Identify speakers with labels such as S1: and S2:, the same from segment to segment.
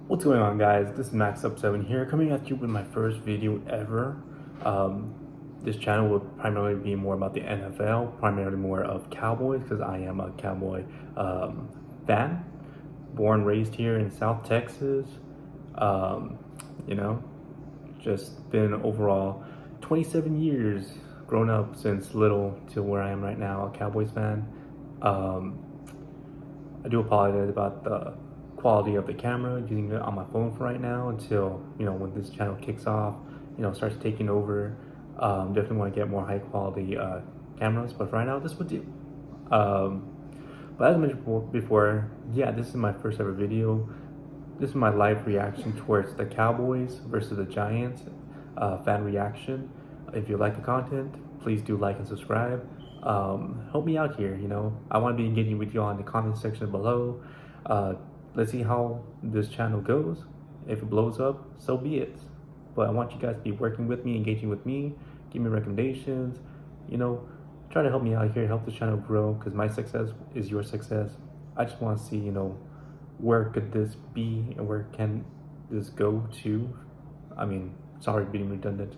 S1: What's going on, guys? This is Max Up 7 here, coming at you with my first video ever. This channel will primarily be more about the NFL, primarily more of Cowboys, because I am a Cowboy fan, born, raised here in South Texas. Um, you know, just been overall 27 years grown up since little to where I am right now, a Cowboys fan. Um, I do apologize about the quality of the camera, using it on my phone for right now until, when this channel kicks off, starts taking over. Definitely want to get more high quality cameras, but for right now, this would do. Um, but as I mentioned before, yeah, this is my first ever video. This is my live reaction towards the Cowboys versus the Giants fan reaction. If you like the content, please do like and subscribe. Help me out here. I want to be engaging with you all in the comment section below. Let's see how this channel goes. If it blows up, so be it. But I want you guys to be working with me, engaging with me, give me recommendations, try to help me out here, help this channel grow, because my success is your success. I just want to see, where could this be and where can this go to. I mean, sorry being redundant,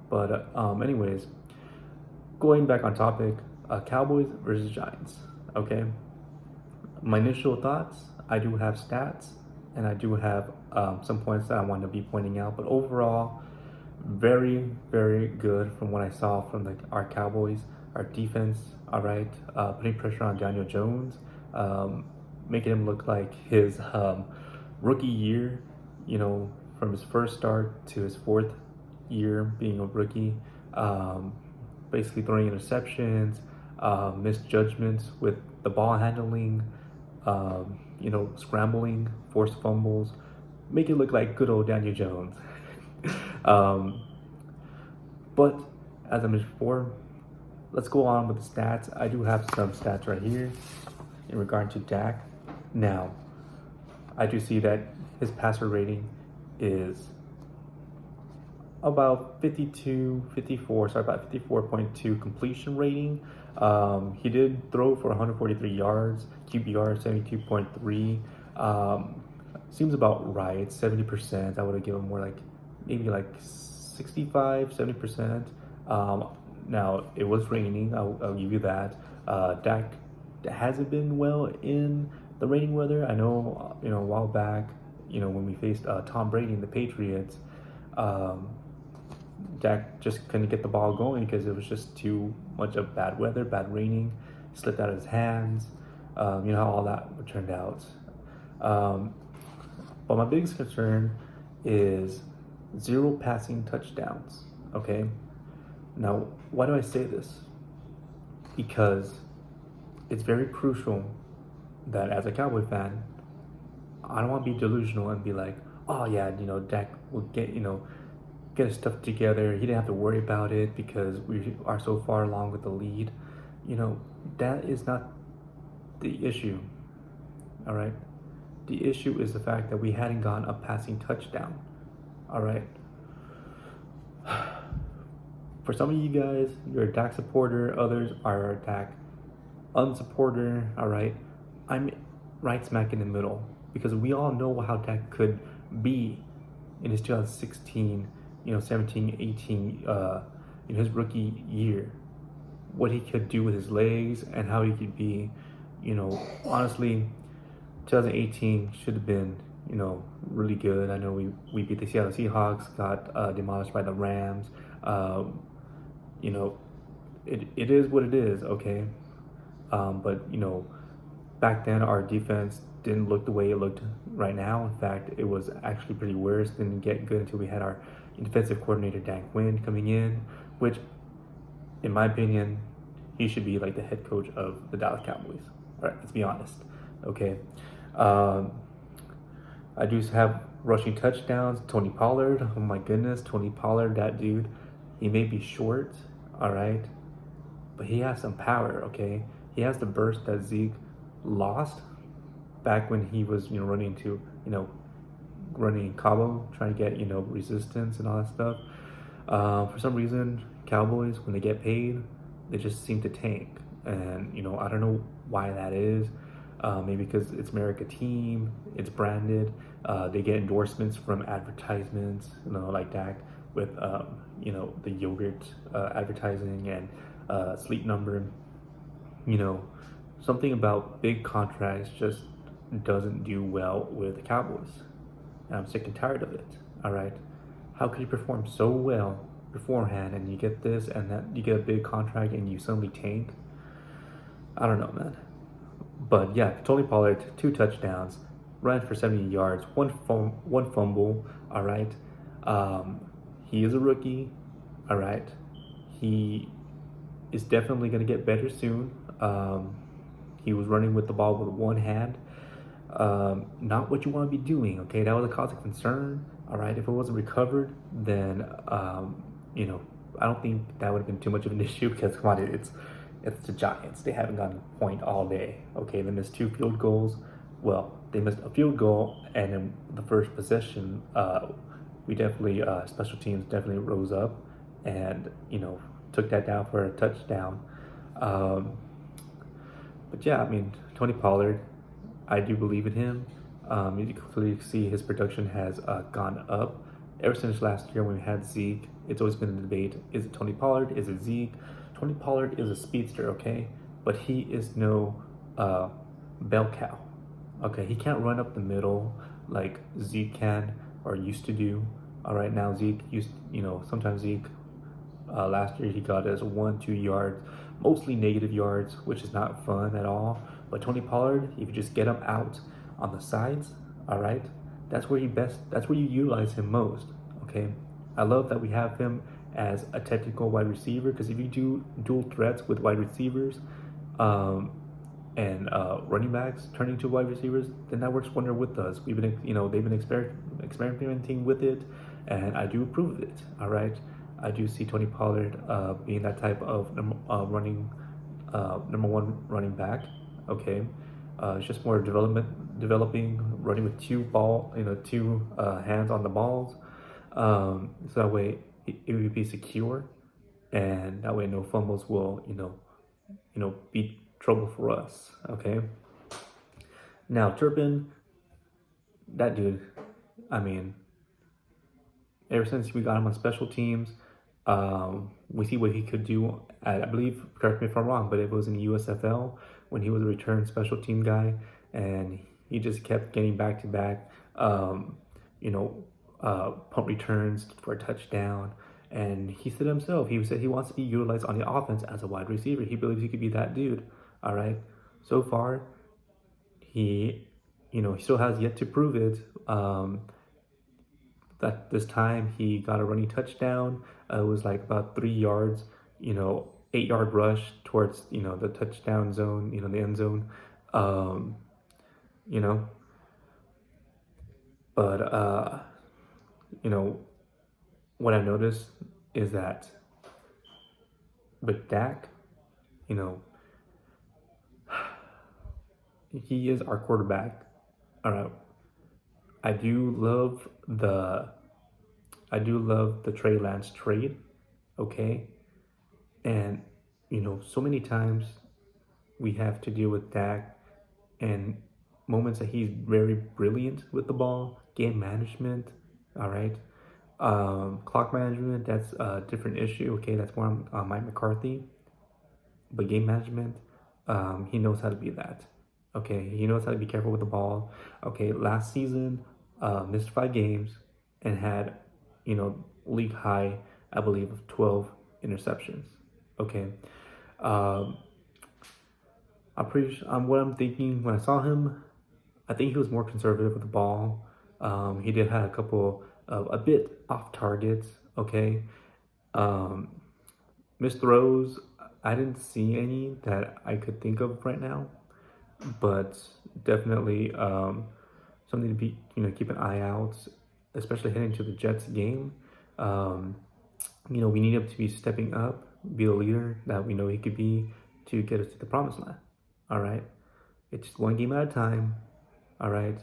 S1: but anyways, going back on topic, Cowboys versus Giants. Okay, my initial thoughts, I do have stats and I do have some points that I want to be pointing out, but overall, very, very good from what I saw from our Cowboys. Our defense, all right, putting pressure on Daniel Jones, making him look like his rookie year, from his first start to his fourth year being a rookie, basically throwing interceptions, misjudgments with the ball handling, scrambling, forced fumbles, make it look like good old Daniel Jones. But as I mentioned before, let's go on with the stats. I do have some stats right here in regard to Dak. Now, I do see that his passer rating is about 54.2 completion rating. He did throw for 143 yards, QBR 72.3. Seems about right, 70%. I would have given more like maybe like 65, 70%. Now, it was raining, I'll give you that. Dak hasn't been well in the raining weather. I know, a while back, when we faced Tom Brady and the Patriots, Dak just couldn't get the ball going because it was just too much of bad weather, bad raining, slipped out of his hands. You know how all that turned out. But my biggest concern is 0 passing touchdowns. Okay. Now, why do I say this? Because it's very crucial that as a Cowboy fan, I don't want to be delusional and be like, oh yeah, Dak will get his stuff together. He didn't have to worry about it because we are so far along with the lead. That is not the issue. All right. The issue is the fact that we hadn't gotten a passing touchdown. All right. For some of you guys, you're a Dak supporter. Others are a Dak unsupporter. All right. I'm right smack in the middle because we all know how Dak could be in his 2016, 17, 18, in his rookie year, what he could do with his legs and how he could be, honestly, 2018 should have been, really good. I know we beat the Seattle Seahawks, got demolished by the Rams. It is what it is, okay? But, back then our defense didn't look the way it looked right now. In fact, it was actually pretty worse. Didn't get good until we had our defensive coordinator, Dan Quinn, coming in, which, in my opinion, he should be like the head coach of the Dallas Cowboys. All right, let's be honest, okay? I do have rushing touchdowns. Tony Pollard, oh my goodness, Tony Pollard, that dude, he may be short, all right, but he has some power, okay? He has the burst that Zeke lost back when he was, running in Cabo, trying to get, resistance and all that stuff. For some reason, Cowboys, when they get paid, they just seem to tank. And, I don't know why that is. Maybe because it's America team, it's branded. They get endorsements from advertisements, like Dak with the yogurt advertising and Sleep Number. You know, something about big contracts just doesn't do well with the Cowboys. And I'm sick and tired of it. All right, how could you perform so well beforehand and you get this and that you get a big contract and you suddenly tank? I don't know, man. But yeah, Tony Pollard, 2 touchdowns, ran for 70 yards, one fumble. All right, he is a rookie. All right, he is definitely going to get better soon. He was running with the ball with one hand. Not what you want to be doing. Okay, that was a cause of concern. All right, if it wasn't recovered, then you know I don't think that would have been too much of an issue because come on, it's the Giants. They haven't gotten a point all day. Okay, they missed 2 field goals. Well, they missed a field goal, and in the first possession, we definitely special teams definitely rose up and took that down for a touchdown. Um, but yeah, I mean Tony Pollard, I do believe in him. You can clearly see his production has gone up ever since last year when we had Zeke. It's always been a debate: is it Tony Pollard? Is it Zeke? Tony Pollard is a speedster, okay, but he is no bell cow. Okay, he can't run up the middle like Zeke can or used to do. All right, now Zeke sometimes Zeke last year he got us 1-2 yards, mostly negative yards, which is not fun at all. But Tony Pollard, if you just get him out on the sides, all right, that's where you utilize him most. Okay, I love that we have him as a technical wide receiver because if you do dual threats with wide receivers, and running backs turning to wide receivers, then that works wonder with us. They've been experimenting with it, and I do approve of it. All right, I do see Tony Pollard being that type of running number one running back. Okay, it's just more developing, running with two hands on the balls, so that way it would be secure, and that way no fumbles will be trouble for us. Okay. Now Turpin, that dude, I mean, ever since we got him on special teams, we see what he could do. I believe, correct me if I'm wrong, but it was in the USFL when he was a return special team guy, and he just kept getting back to back, punt returns for a touchdown. And he said himself, he said he wants to be utilized on the offense as a wide receiver. He believes he could be that dude. All right. So far, he still has yet to prove it. That this time he got a running touchdown. It was like about 3 yards, 8-yard rush towards, the touchdown zone, the end zone. You know, but, what I noticed is that with Dak, he is our quarterback. All right. I do love the Trey Lance trade. Okay. And so many times we have to deal with Dak and moments that he's very brilliant with the ball, game management. All right. Clock management, that's a different issue. Okay, that's more on Mike McCarthy. But game management, he knows how to be that. Okay, he knows how to be careful with the ball. Okay, last season, missed 5 games and had, league high, I believe, of 12 interceptions. Okay, I'm pretty sure. What I'm thinking when I saw him, I think he was more conservative with the ball. He did have a couple of a bit off targets. Okay, missed throws. I didn't see any that I could think of right now, but definitely something to be keep an eye out, especially heading to the Jets game. We need him to be stepping up, be the leader that we know he could be to get us to the promised land. All right, it's just one game at a time. All right.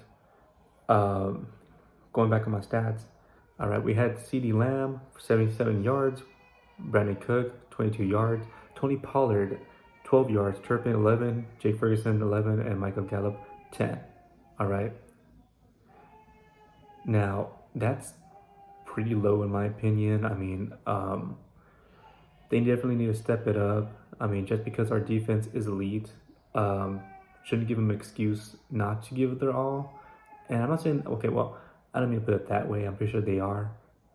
S1: Going back on my stats. All right, we had CeeDee Lamb for 77 yards, Brandon Cook 22 yards, Tony Pollard 12 yards, Turpin 11, Jake Ferguson 11, and Michael Gallup 10. All right. Now, that's pretty low in my opinion. I mean, they definitely need to step it up. I mean, just because our defense is elite, um, shouldn't give them an excuse not to give it their all. And I'm not saying, okay, well, I don't mean to put it that way. I'm pretty sure they are.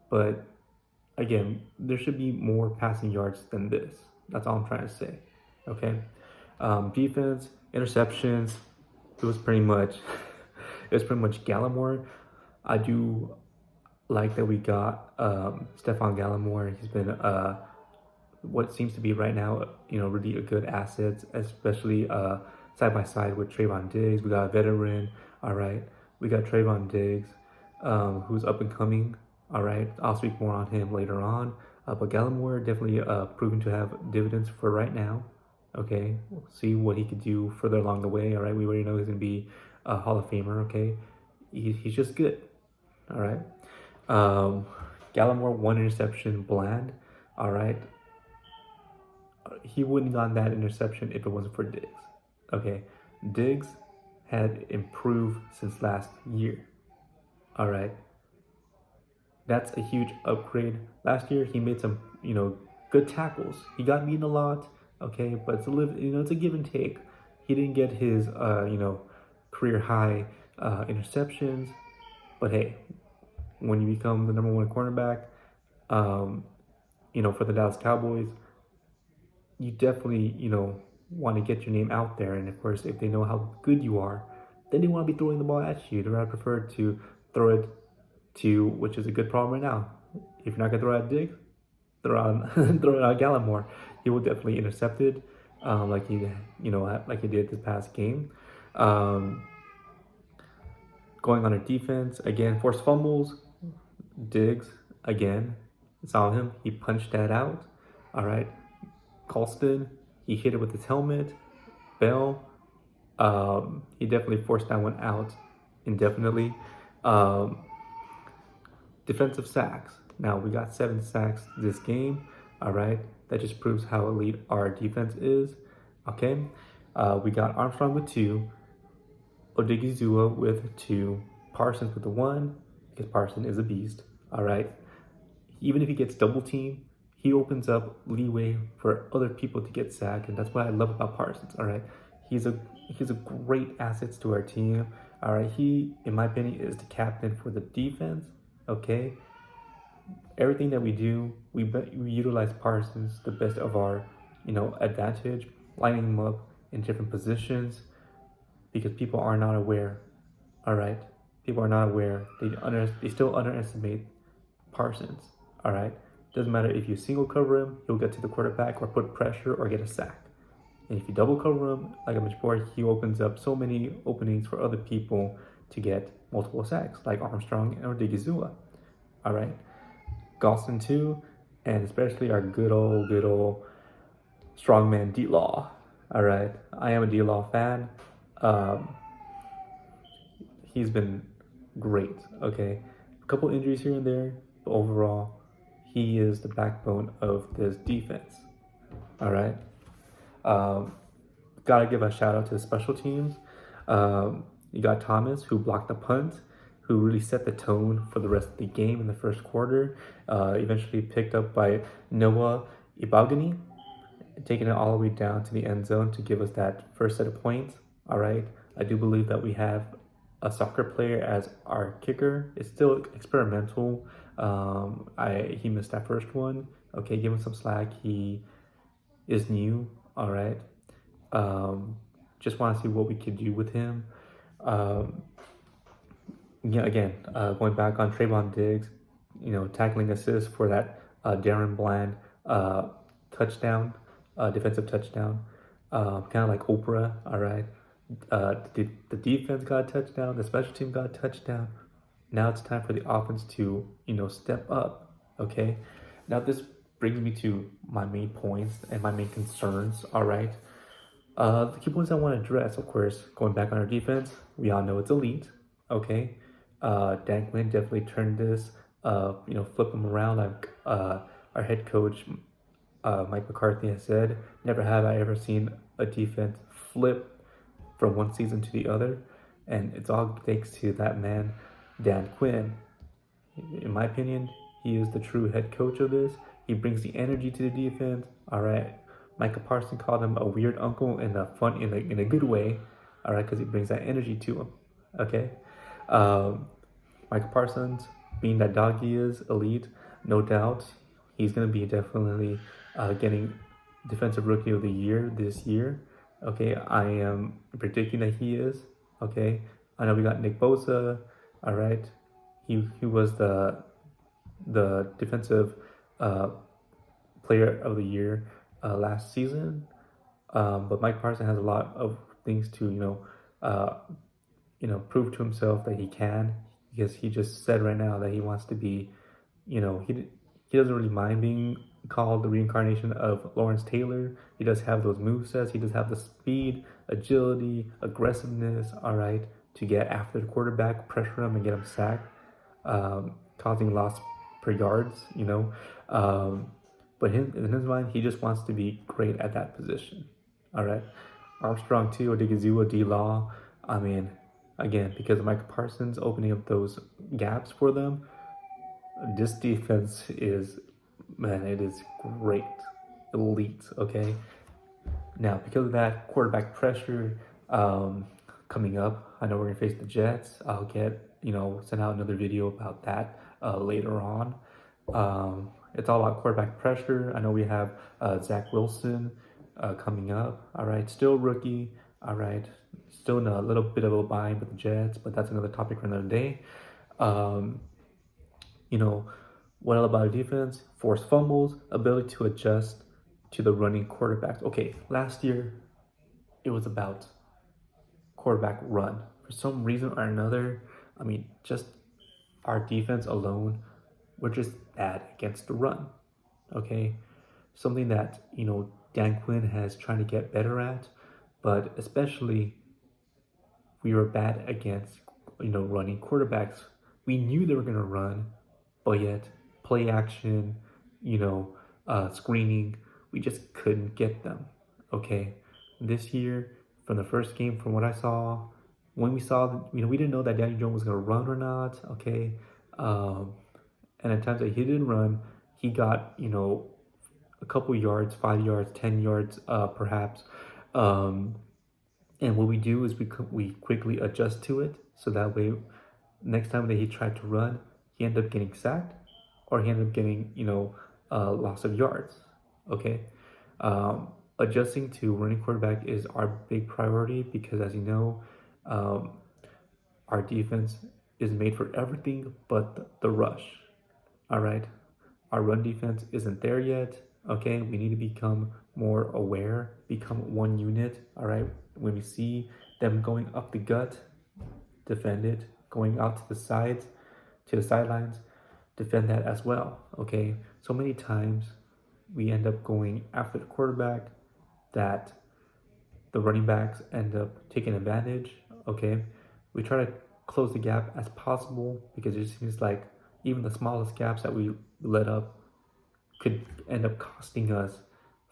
S1: But again, there should be more passing yards than this. That's all I'm trying to say. Okay. Defense, interceptions, it was pretty much Gallimore. I do like that we got Stephon Gallimore. He's been what seems to be right now, really a good asset, especially side by side with Trayvon Diggs. We got a veteran, all right. We got Trayvon Diggs, who's up and coming, all right. I'll speak more on him later on. But Gallimore definitely proven to have dividends for right now. Okay, we'll see what he could do further along the way. All right, we already know he's gonna be a Hall of Famer. Okay, he's just good. All right. Gallimore, one interception, Bland. All right, he wouldn't have gotten that interception if it wasn't for Diggs. Okay, Diggs had improved since last year. All right, that's a huge upgrade. Last year he made some, good tackles. He got beaten a lot. Okay, but it's a give and take. He didn't get his, career high interceptions. But hey, when you become the number one cornerback, for the Dallas Cowboys, you definitely, want to get your name out there. And of course, if they know how good you are, then they want to be throwing the ball at you. They would prefer to throw it to, which is a good problem right now. If you're not going to throw it at Diggs, throw it at Gallimore. He will definitely intercept it, like he did this past game. Going on a defense, again, forced fumbles. Diggs, again, it's on him. He punched that out. All right. Colston, he hit it with his helmet. Bell, he definitely forced that one out indefinitely. Defensive sacks. Now, we got 7 sacks this game. All right. That just proves how elite our defense is. Okay. We got Armstrong with 2. Odigizua with 2. Parsons with the 1, because Parsons is a beast. All right. Even if he gets double teamed, he opens up leeway for other people to get sacked, and that's what I love about Parsons. All right. He's a great asset to our team. All right. He, in my opinion, is the captain for the defense. Okay. Everything that we do, we utilize Parsons the best of our, advantage, lining him up in different positions, because people are not aware. All right, people are not aware. They still underestimate Parsons. All right, doesn't matter if you single cover him, he'll get to the quarterback or put pressure or get a sack. And if you double cover him, like I mentioned before, he opens up so many openings for other people to get multiple sacks, like Armstrong or Digizua. All right. Gostin too, and especially our good old strongman D-Law. All right, I am a D-Law fan. He's been great. Okay, a couple injuries here and there, but overall, he is the backbone of this defense. All right, gotta give a shout out to the special teams. You got Thomas, who blocked the punt, who really set the tone for the rest of the game in the first quarter. Eventually picked up by Noah Ibagani, taking it all the way down to the end zone to give us that first set of points. All right. I do believe that we have a soccer player as our kicker. It's still experimental. He missed that first one. Okay, give him some slack. He is new. All right. Just want to see what we could do with him. Going back on Trayvon Diggs, tackling assist for that Darren Bland touchdown, defensive touchdown, kind of like Oprah. All right, the defense got a touchdown, the special team got a touchdown. Now it's time for the offense to step up. Okay, now this brings me to my main points and my main concerns. All right, the key points I want to address, of course, going back on our defense, we all know it's elite. Okay. Dan Quinn definitely turned this, flip him around like our head coach, Mike McCarthy, has said. Never have I ever seen a defense flip from one season to the other. And it's all thanks to that man, Dan Quinn. In my opinion, he is the true head coach of this. He brings the energy to the defense. All right. Micah Parsons called him a weird uncle in a fun, in a good way. All right, because he brings that energy to him. Okay. Um, Micah Parsons, being that dog he is, elite, no doubt, he's gonna be definitely getting Defensive Rookie of the Year this year. Okay, I am predicting that he is. Okay, I know we got Nick Bosa. All right, he was the defensive uh, player of the year last season. But Mike Parsons has a lot of things to uh, prove to himself that he can, because he just said right now that he wants to be, he doesn't really mind being called the reincarnation of Lawrence Taylor. He does have those movesets. He does have the speed, agility, aggressiveness. All right, to get after the quarterback, pressure him, and get him sacked, causing loss per yards. But in his mind, he just wants to be great at that position. All right, Armstrong too, Odigizua, D Law. I mean, again, because of Micah Parsons opening up those gaps for them, this defense is, man, it is great, elite. Okay, now because of that quarterback pressure coming up, I know we're gonna face the Jets. I'll send out another video about that later on. It's all about quarterback pressure. I know we have Zach Wilson coming up. All right, still rookie. All right, still in a little bit of a bind with the Jets, but that's another topic for another day. What about defense? Forced fumbles, ability to adjust to the running quarterbacks. Okay, last year it was about quarterback run. For some reason or another, I mean, just our defense alone, we're just bad against the run. Okay, something that Dan Quinn has trying to get better at, but especially we were bad against running quarterbacks. We knew they were going to run, but yet play action, screening, we just couldn't get them. Okay, this year from the first game, from what I saw, when we saw, we didn't know that Daniel Jones was going to run or not. Okay, and at times that he didn't run, he got a couple yards, 5 yards, 10 yards, perhaps. And what we do is we quickly adjust to it, so that way, next time that he tried to run, he ended up getting sacked, or he ended up getting loss of yards. Okay, adjusting to running quarterback is our big priority, because as you know, our defense is made for everything but the rush. All right, our run defense isn't there yet. Okay, we need to become more aware, become one unit. All right, when we see them going up the gut, defend it. Going out to the sides, to the sidelines, defend that as well. Okay, so many times we end up going after the quarterback that the running backs end up taking advantage. Okay, we try to close the gap as possible, because it seems like even the smallest gaps that we let up could end up costing us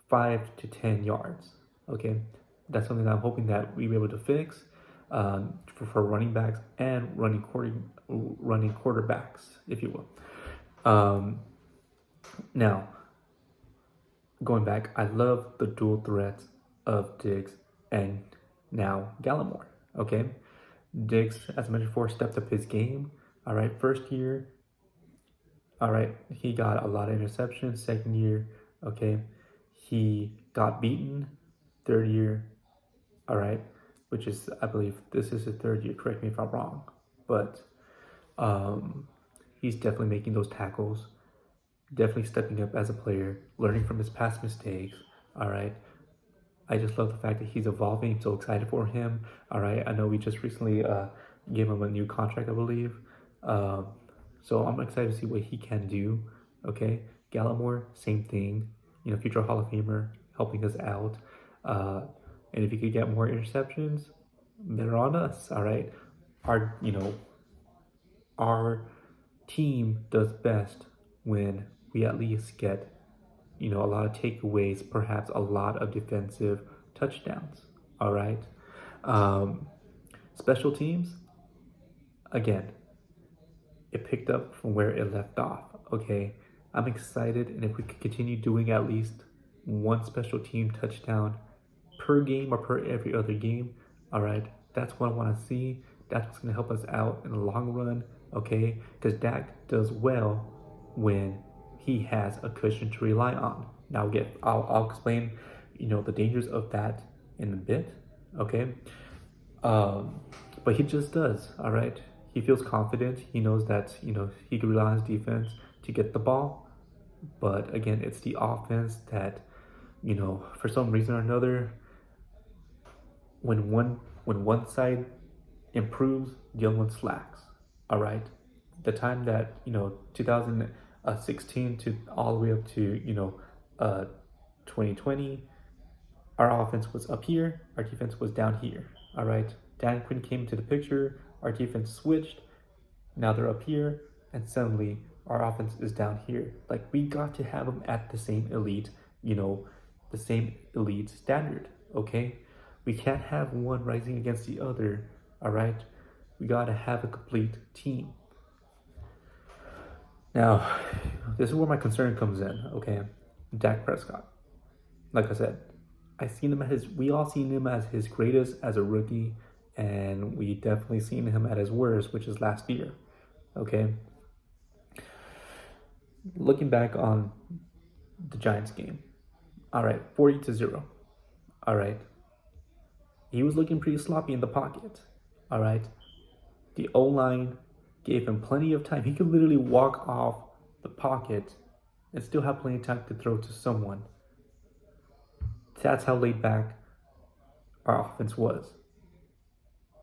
S1: 5 to 10 yards. Okay, that's something that I'm hoping that we'll be able to fix for running backs and running quarterbacks, if you will. Now, going back, I love the dual threats of Diggs and now Gallimore. Okay, Diggs, as I mentioned before, stepped up his game. All right, first year, all right, he got a lot of interceptions. Second year, okay, he got beaten. Third year, all right, which is, I believe this is his third year. Correct me if I'm wrong, but he's definitely making those tackles, definitely stepping up as a player, learning from his past mistakes. All right, I just love the fact that he's evolving. I'm so excited for him. All right, I know we just recently gave him a new contract, I believe. So I'm excited to see what he can do. Okay, Gallimore, same thing. Future Hall of Famer, helping us out. And if he could get more interceptions, they're on us. All right, our team does best when we at least get a lot of takeaways, perhaps a lot of defensive touchdowns. All right, special teams, again, it picked up from where it left off. Okay, I'm excited, and if we could continue doing at least one special team touchdown per game or per every other game, all right, that's what I want to see. That's what's going to help us out in the long run. Okay, because Dak does well when he has a cushion to rely on. Now, I'll explain, the dangers of that in a bit. Okay, but he just does. All right, he feels confident. He knows that he can rely on his defense to get the ball. But again, it's the offense that, for some reason or another, when one side improves, the other one slacks. All right, the time that 2016 to all the way up to 2020, our offense was up here, our defense was down here. All right, Dan Quinn came into the picture, our defense switched, now they're up here, and suddenly our offense is down here. Like, we got to have them at the same elite, the same elite standard. Okay, we can't have one rising against the other. All right, we got to have a complete team. Now, this is where my concern comes in. Okay, Dak Prescott. Like I said, we all seen him as his greatest as a rookie, and we definitely seen him at his worst, which is last year. Okay, looking back on the Giants game, all right, 40-0. All right, he was looking pretty sloppy in the pocket. All right, the O-line gave him plenty of time. He could literally walk off the pocket and still have plenty of time to throw to someone. That's how laid back our offense was.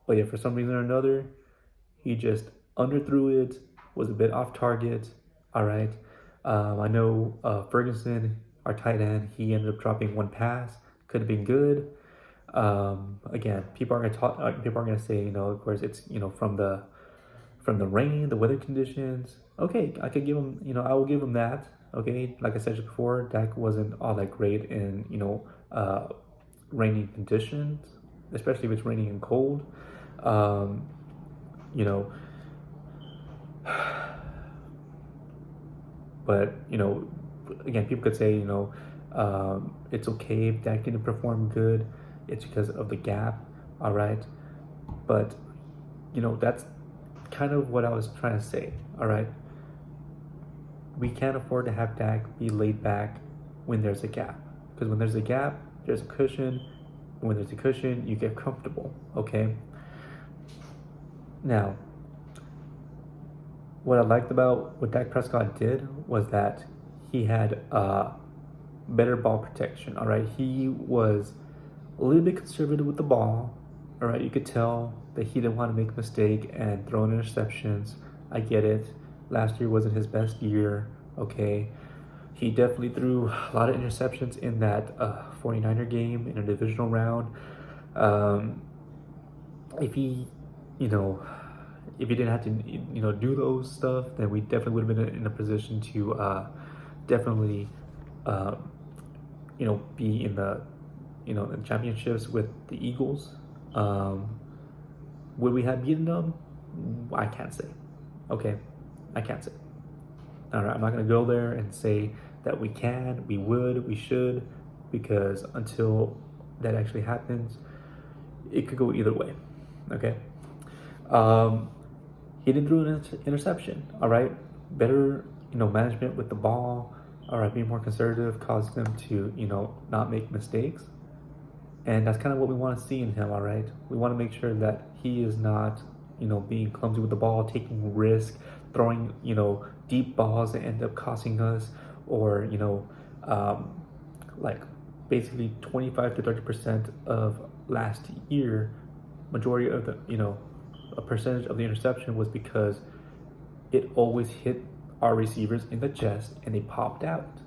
S1: But yeah, for some reason or another, he just underthrew it, was a bit off target. All right. I know Ferguson, our tight end, he ended up dropping one pass. Could have been good. Again, people are gonna say, of course, it's from the rain, the weather conditions. Okay, I could give him, I will give him that. Okay, like I said just before, Dak wasn't all that great in rainy conditions, especially if it's raining and cold. But again, people could say it's okay if Dak didn't perform good. It's because of the gap. All right, but that's kind of what I was trying to say. All right, we can't afford to have Dak be laid back when there's a gap, because when there's a gap, there's a cushion. When there's a cushion, you get comfortable. Okay. Now, what I liked about what Dak Prescott did was that he had better ball protection. All right, he was a little bit conservative with the ball. All right, you could tell that he didn't want to make a mistake and throw in interceptions. I get it. Last year wasn't his best year. Okay, he definitely threw a lot of interceptions in that 49er game in a divisional round. If he didn't have to do those stuff, then we definitely would have been in a position to definitely be in the the championships with the Eagles. Would we have beaten them? I can't say. Okay, I can't say. All right, I'm not gonna go there and say that we can, we would, we should, because until that actually happens, it could go either way. Okay. He didn't throw an interception. All right, better management with the ball. All right, be more conservative, cause them to not make mistakes, and that's kind of what we want to see in him. All right, we want to make sure that he is not being clumsy with the ball, taking risk, throwing deep balls that end up costing us, or like basically 25 to 30% of last year, majority of the a percentage of the interception was because it always hit our receivers in the chest and they popped out.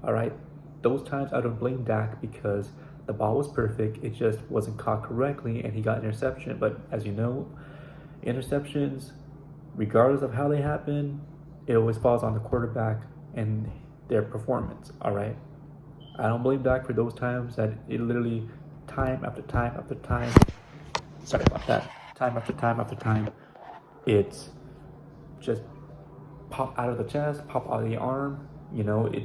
S1: All right, those times I don't blame Dak because the ball was perfect, it just wasn't caught correctly and he got an interception. But as you know, interceptions, regardless of how they happen, it always falls on the quarterback and their performance. All right, I don't blame Dak for those times that it literally time after time after time, sorry about that, time after time after time, it's just pop out of the chest, pop out of the arm. You know, it.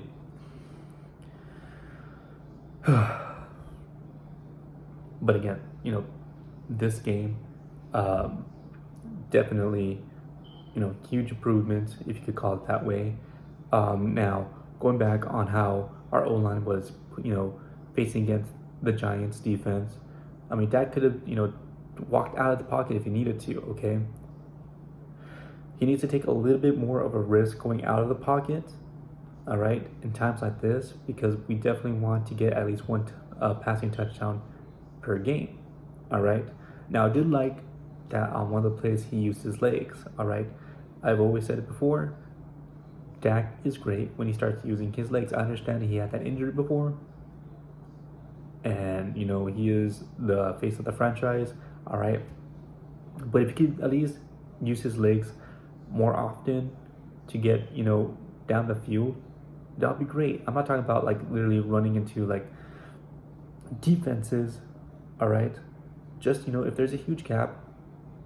S1: But again, you know, this game, definitely, you know, huge improvements, if you could call it that way. Now, going back on how our O-line was, you know, facing against the Giants defense, I mean, Dak could have, you know, walked out of the pocket if he needed to, okay? He needs to take a little bit more of a risk going out of the pocket, all right, in times like this, because we definitely want to get at least one passing touchdown per game, all right? Now, I did like that on one of the plays he used his legs, all right? I've always said it before, Dak is great when he starts using his legs. I understand he had that injury before, and, you know, he is the face of the franchise, all right? But if he could at least use his legs more often to get, you know, down the field, that would be great. I'm not talking about like literally running into like defenses, all right? Just, you know, if there's a huge gap,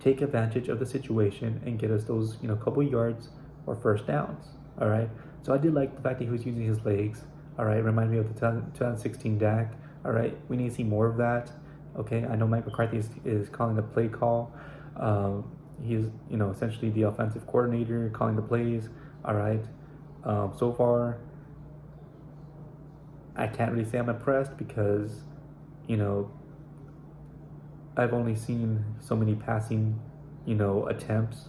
S1: take advantage of the situation and get us those, you know, couple yards or first downs, all right? So I did like the fact that he was using his legs, all right? Remind me of the 2016 Dak, all right? We need to see more of that, okay? I know Mike McCarthy is calling the play call. He's, you know, essentially the offensive coordinator calling the plays, all right? So far, I can't really say I'm impressed because, you know, I've only seen so many passing, you know, attempts,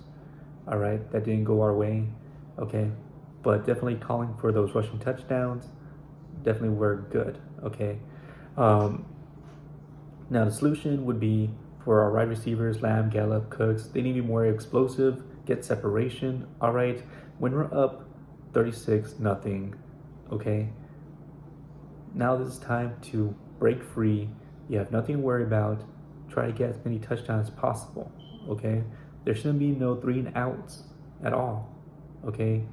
S1: all right, that didn't go our way, okay? But definitely calling for those rushing touchdowns definitely were good, okay? Now, the solution would be for our wide receivers, Lamb, Gallup, Cooks, they need to be more explosive, get separation, all right? When we're up 36-0, okay? Now this is time to break free. You have nothing to worry about. Try to get as many touchdowns as possible, okay? There shouldn't be no 3 and outs at all, okay?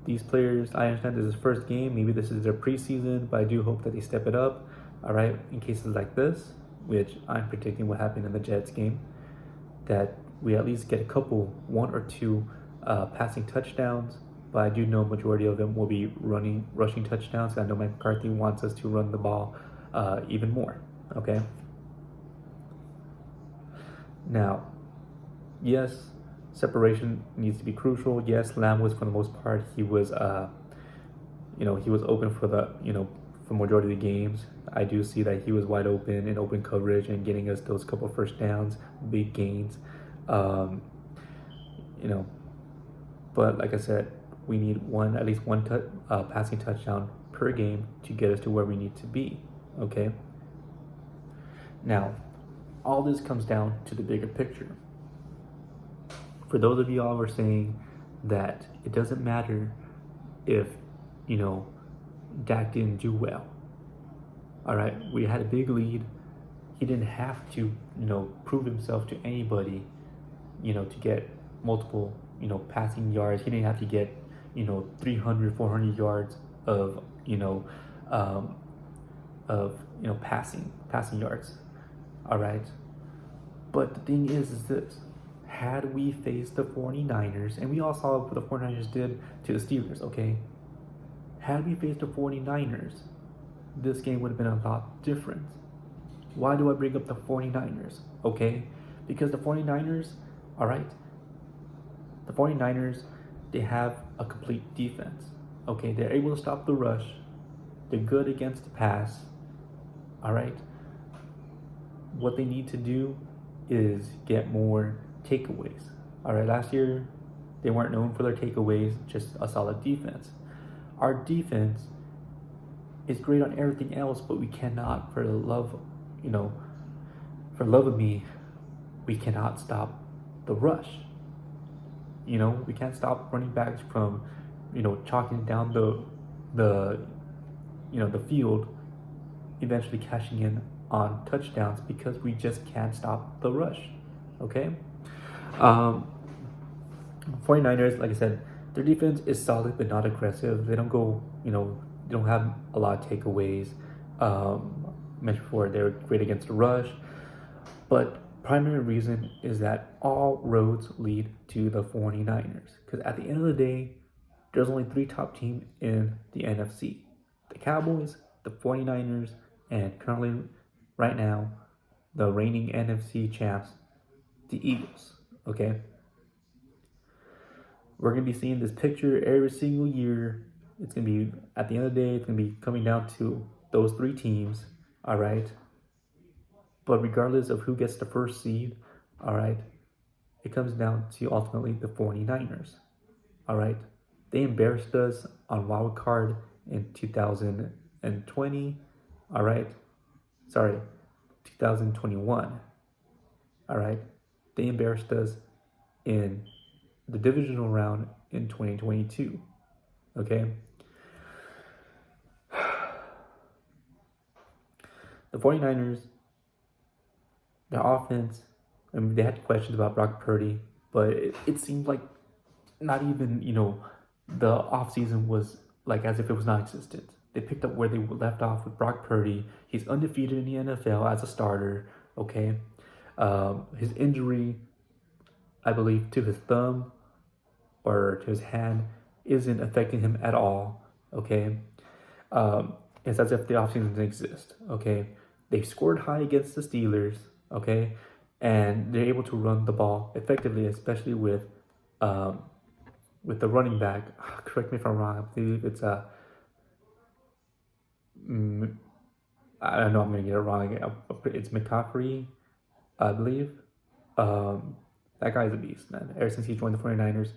S1: These players, I understand this is his first game. Maybe this is their preseason, but I do hope that they step it up, all right? In cases like this, which I'm predicting will happen in the Jets game, that we at least get a couple, 1 or 2 passing touchdowns, but I do know majority of them will be rushing touchdowns. I know Mike McCarthy wants us to run the ball even more, okay? Now, yes, separation needs to be crucial. Yes, Lamb was, for the most part, he was, you know, he was open for the, you know, for majority of the games. I do see that he was wide open in open coverage and getting us those couple first downs, big gains, you know. But like I said, we need at least one passing touchdown per game to get us to where we need to be, okay? Now, all this comes down to the bigger picture. For those of you all who are saying that it doesn't matter if, you know, Dak didn't do well, all right? We had a big lead. He didn't have to, you know, prove himself to anybody, you know, to get multiple, you know, passing yards. He didn't have to get, you know, 300, 400 yards of, you know, passing yards, all right? But the thing is this, had we faced the 49ers, and we all saw what the 49ers did to the Steelers, okay? Had we faced the 49ers, this game would have been a lot different. Why do I bring up the 49ers, okay? Because the 49ers, all right, the 49ers, they have a complete defense, okay? They're able to stop the rush. They're good against the pass, all right? What they need to do is get more takeaways, all right? Last year, they weren't known for their takeaways, just a solid defense. Our defense is great on everything else, but we cannot, for the love, you know, for love of me, we cannot stop the rush. You know, we can't stop running backs from, you know, chalking down the field, eventually cashing in on touchdowns because we just can't stop the rush, okay? 49ers, like I said, their defense is solid but not aggressive. They don't go, you know, they don't have a lot of takeaways. Mentioned before, they're great against the rush, but primary reason is that all roads lead to the 49ers. Because at the end of the day, there's only three top teams in the NFC: the Cowboys, the 49ers, and currently, right now, the reigning NFC champs, the Eagles. Okay? We're going to be seeing this picture every single year. It's going to be, at the end of the day, it's going to be coming down to those three teams. All right? But regardless of who gets the first seed, all right, it comes down to ultimately the 49ers. All right? They embarrassed us on wild card in 2020. All right? Sorry, 2021. All right? They embarrassed us in the divisional round in 2022. Okay? The 49ers, their offense, I mean, they had questions about Brock Purdy, but it seemed like not even, the offseason was like as if it was non-existent. They picked up where they left off with Brock Purdy. He's undefeated in the NFL as a starter, okay? His injury, I believe, to his thumb or to his hand isn't affecting him at all, okay? It's as if the offseason doesn't exist, okay? They scored high against the Steelers, okay? And they're able to run the ball effectively, especially with the running back. Correct me if I'm wrong. I believe it's I don't know. I'm gonna get it wrong. It's McCaffrey, I believe. That guy's a beast, man. Ever since he joined the 49ers,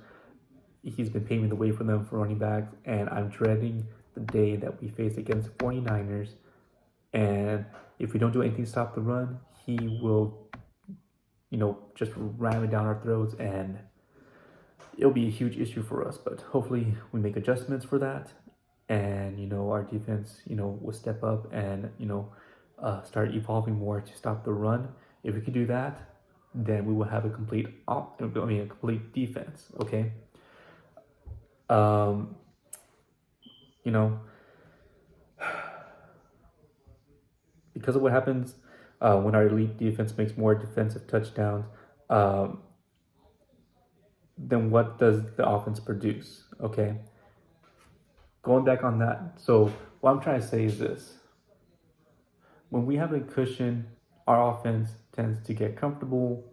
S1: he's been paving the way for them for running backs, and I'm dreading the day that we face against the 49ers. And if we don't do anything to stop the run, he will, just ram it down our throats, and it'll be a huge issue for us. But hopefully we make adjustments for that, and our defense, will step up and start evolving more to stop the run. If we can do that, then we will have a complete defense. Okay. Because of what happens when our elite defense makes more defensive touchdowns, then what does the offense produce? Okay. Going back on that. So what I'm trying to say is this. When we have a cushion, our offense tends to get comfortable,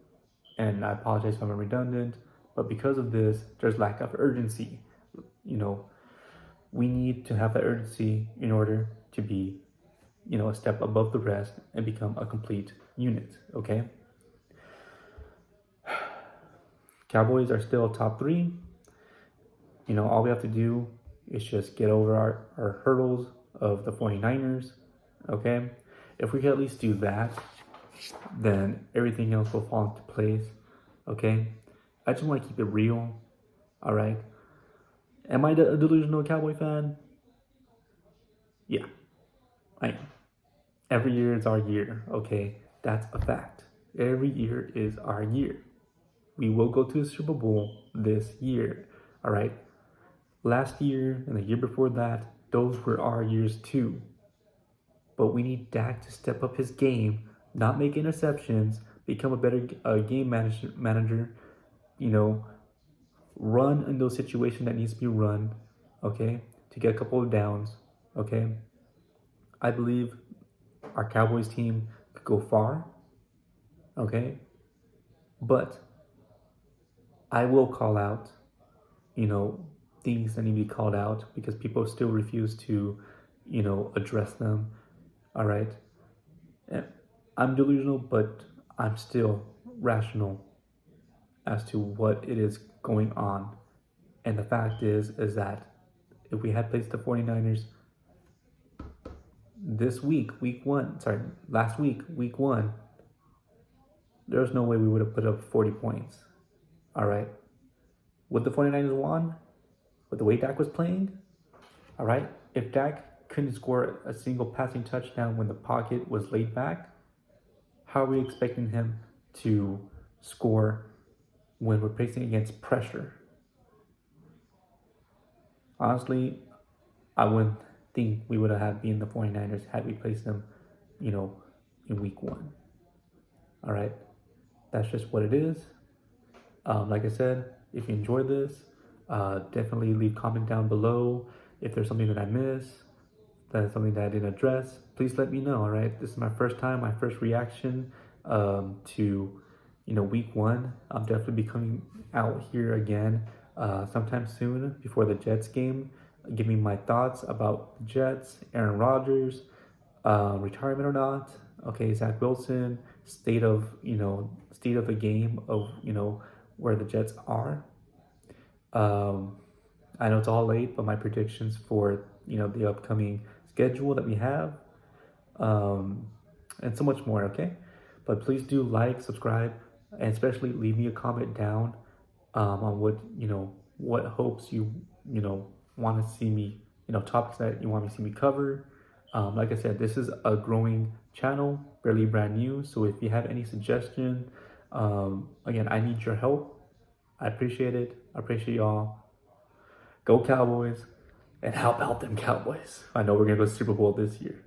S1: and I apologize if I'm redundant, but because of this, there's lack of urgency. We need to have that urgency in order to be, a step above the rest and become a complete unit, okay? Cowboys are still top three. All we have to do is just get over our hurdles of the 49ers, okay? If we can at least do that, then everything else will fall into place, okay? I just want to keep it real, all right? Am I a delusional Cowboy fan? Yeah, I am. Every year is our year, okay? That's a fact. Every year is our year. We will go to the Super Bowl this year, all right? Last year and the year before that, those were our years too. But we need Dak to step up his game, not make interceptions, become a better game manager, run in those situations that needs to be run, okay, to get a couple of downs, okay? I believe our Cowboys team could go far, okay? But I will call out, things that need to be called out because people still refuse to, address them, all right? And I'm delusional, but I'm still rational as to what it is going on. And the fact is that if we had placed the 49ers last week, week one, there's no way we would have put up 40 points. All right. Would the 49ers won with the way Dak was playing? All right. If Dak couldn't score a single passing touchdown when the pocket was laid back, how are we expecting him to score when we're facing against pressure? Honestly, I wouldn't think we would have been the 49ers had we placed them, in week one. All right. that's just what it is. Like I said, if you enjoyed this, definitely leave a comment down below. If there's something that I missed, that's something that I didn't address, please let me know. All right, this is my first time, my first reaction to week one. I'm definitely be coming out here again sometime soon before the Jets game, giving my thoughts about the Jets, Aaron Rodgers, retirement or not. Okay, Zach Wilson, state of the game of where the Jets are. Um, I know it's all late, but my predictions for the upcoming schedule that we have, um, and so much more. Okay, but please do like, subscribe, and especially leave me a comment down on what hopes you want to see me, topics that you want me to see me cover. Like I said, this is a growing channel, barely brand new. So if you have any suggestion, again, I need your help. I appreciate it. I appreciate y'all. Go Cowboys, and how about them Cowboys? I know we're gonna go Super Bowl this year.